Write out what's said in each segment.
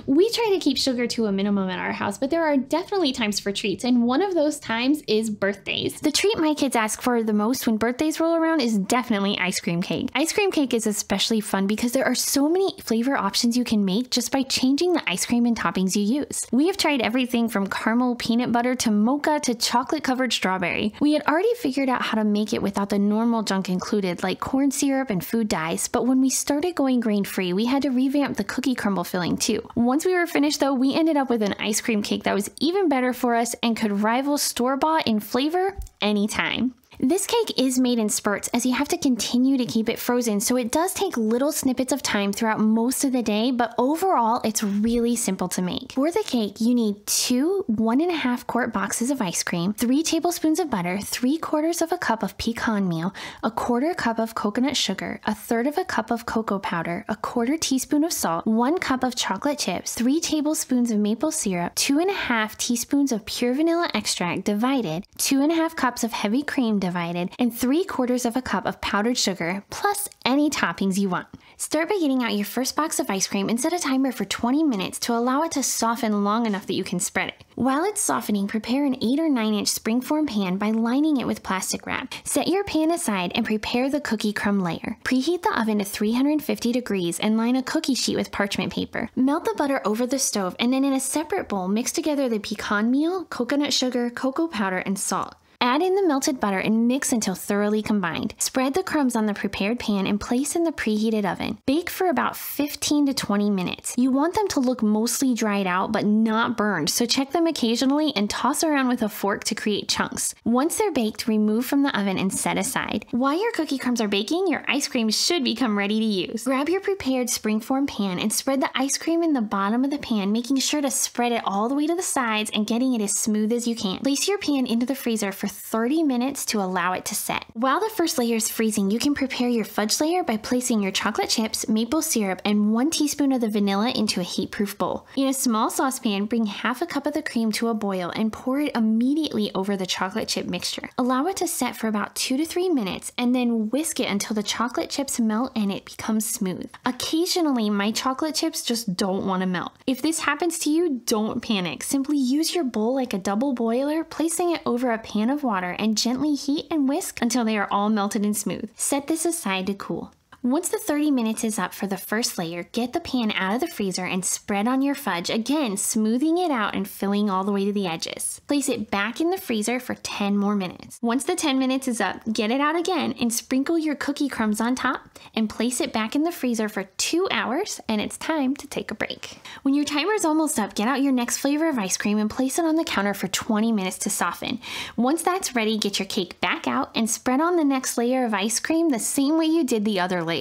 We try to keep sugar to a minimum at our house, but there are definitely times for treats, and one of those times is birthdays. The treat my kids ask for the most when birthdays roll around is definitely ice cream cake. Ice cream cake is especially fun because there are so many flavor options you can make just by changing the ice cream and toppings you use. We have tried everything from caramel peanut butter to mocha to chocolate covered strawberry. We had already figured out how to make it without the normal junk included like corn syrup and food dyes, but when we started going grain-free, we had to revamp the cookie crumble filling too. Once we were finished though, we ended up with an ice cream cake that was even better for us and could rival store-bought in flavor anytime. This cake is made in spurts as you have to continue to keep it frozen, so it does take little snippets of time throughout most of the day, but overall it's really simple to make. For the cake, you need 2 1.5 quart boxes of ice cream, 3 tablespoons of butter, 3/4 of a cup of pecan meal, 1/4 cup of coconut sugar, 1/3 of a cup of cocoa powder, 1/4 teaspoon of salt, 1 cup of chocolate chips, 3 tablespoons of maple syrup, 2.5 teaspoons of pure vanilla extract divided, 2.5 cups of heavy cream divided, and 3/4 of a cup of powdered sugar, plus any toppings you want. Start by getting out your first box of ice cream and set a timer for 20 minutes to allow it to soften long enough that you can spread it. While it's softening, prepare an 8 or 9 inch springform pan by lining it with plastic wrap. Set your pan aside and prepare the cookie crumb layer. Preheat the oven to 350 degrees and line a cookie sheet with parchment paper. Melt the butter over the stove and then in a separate bowl, mix together the pecan meal, coconut sugar, cocoa powder, and salt. Add in the melted butter and mix until thoroughly combined. Spread the crumbs on the prepared pan and place in the preheated oven. Bake for about 15 to 20 minutes. You want them to look mostly dried out but not burned, so check them occasionally and toss around with a fork to create chunks. Once they're baked, remove from the oven and set aside. While your cookie crumbs are baking, your ice cream should become ready to use. Grab your prepared springform pan and spread the ice cream in the bottom of the pan, making sure to spread it all the way to the sides and getting it as smooth as you can. Place your pan into the freezer for 30 minutes to allow it to set. While the first layer is freezing, you can prepare your fudge layer by placing your chocolate chips, maple syrup, and 1 teaspoon of the vanilla into a heat-proof bowl. In a small saucepan, bring half a cup of the cream to a boil and pour it immediately over the chocolate chip mixture. Allow it to set for about 2 to 3 minutes and then whisk it until the chocolate chips melt and it becomes smooth. Occasionally, my chocolate chips just don't want to melt. If this happens to you, don't panic. Simply use your bowl like a double boiler, placing it over a pan of water and gently heat and whisk until they are all melted and smooth. Set this aside to cool. Once the 30 minutes is up for the first layer, get the pan out of the freezer and spread on your fudge, again smoothing it out and filling all the way to the edges. Place it back in the freezer for 10 more minutes. Once the 10 minutes is up, get it out again and sprinkle your cookie crumbs on top and place it back in the freezer for 2 hours, and it's time to take a break. When your timer is almost up, get out your next flavor of ice cream and place it on the counter for 20 minutes to soften. Once that's ready, get your cake back out and spread on the next layer of ice cream the same way you did the other layer.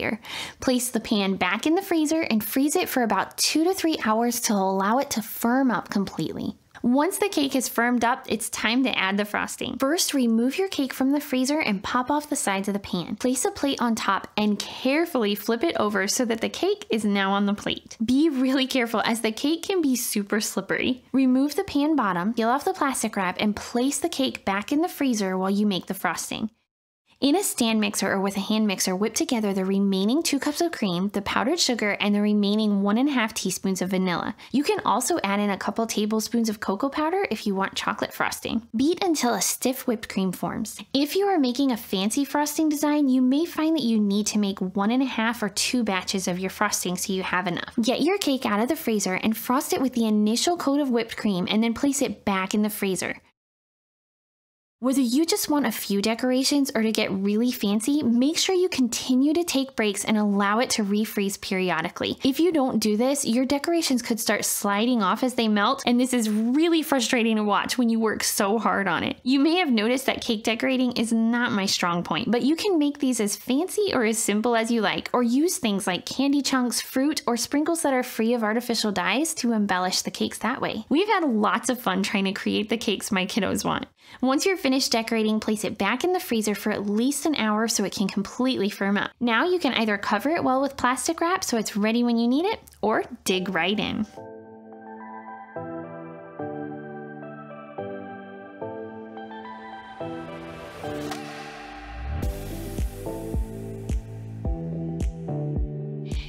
Place the pan back in the freezer and freeze it for about 2 to 3 hours to allow it to firm up completely. Once the cake is firmed up, it's time to add the frosting. First, remove your cake from the freezer and pop off the sides of the pan. Place a plate on top and carefully flip it over so that the cake is now on the plate. Be really careful as the cake can be super slippery. Remove the pan bottom, peel off the plastic wrap, and place the cake back in the freezer while you make the frosting. In a stand mixer or with a hand mixer, whip together the remaining 2 cups of cream, the powdered sugar, and the remaining 1.5 teaspoons of vanilla. You can also add in a couple tablespoons of cocoa powder if you want chocolate frosting. Beat until a stiff whipped cream forms. If you are making a fancy frosting design, you may find that you need to make 1.5 or 2 batches of your frosting so you have enough. Get your cake out of the freezer and frost it with the initial coat of whipped cream and then place it back in the freezer. Whether you just want a few decorations or to get really fancy, make sure you continue to take breaks and allow it to refreeze periodically. If you don't do this, your decorations could start sliding off as they melt, and this is really frustrating to watch when you work so hard on it. You may have noticed that cake decorating is not my strong point, but you can make these as fancy or as simple as you like, or use things like candy chunks, fruit, or sprinkles that are free of artificial dyes to embellish the cakes that way. We've had lots of fun trying to create the cakes my kiddos want. Once you're finished decorating, place it back in the freezer for at least an hour so it can completely firm up. Now you can either cover it well with plastic wrap so it's ready when you need it, or dig right in.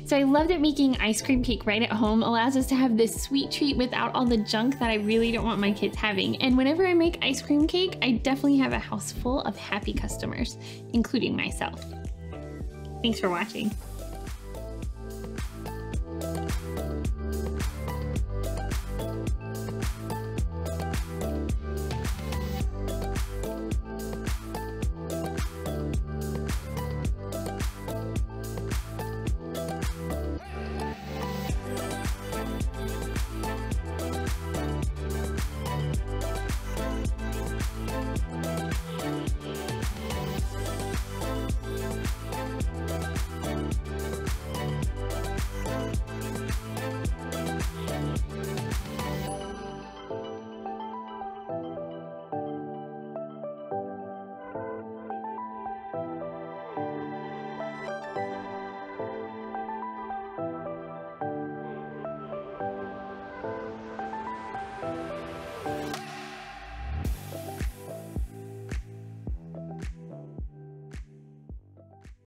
So I love that making ice cream cake right at home allows us to have this sweet treat without all the junk that I really don't want my kids having. And whenever I make ice cream cake, I definitely have a house full of happy customers, including myself. Thanks for watching.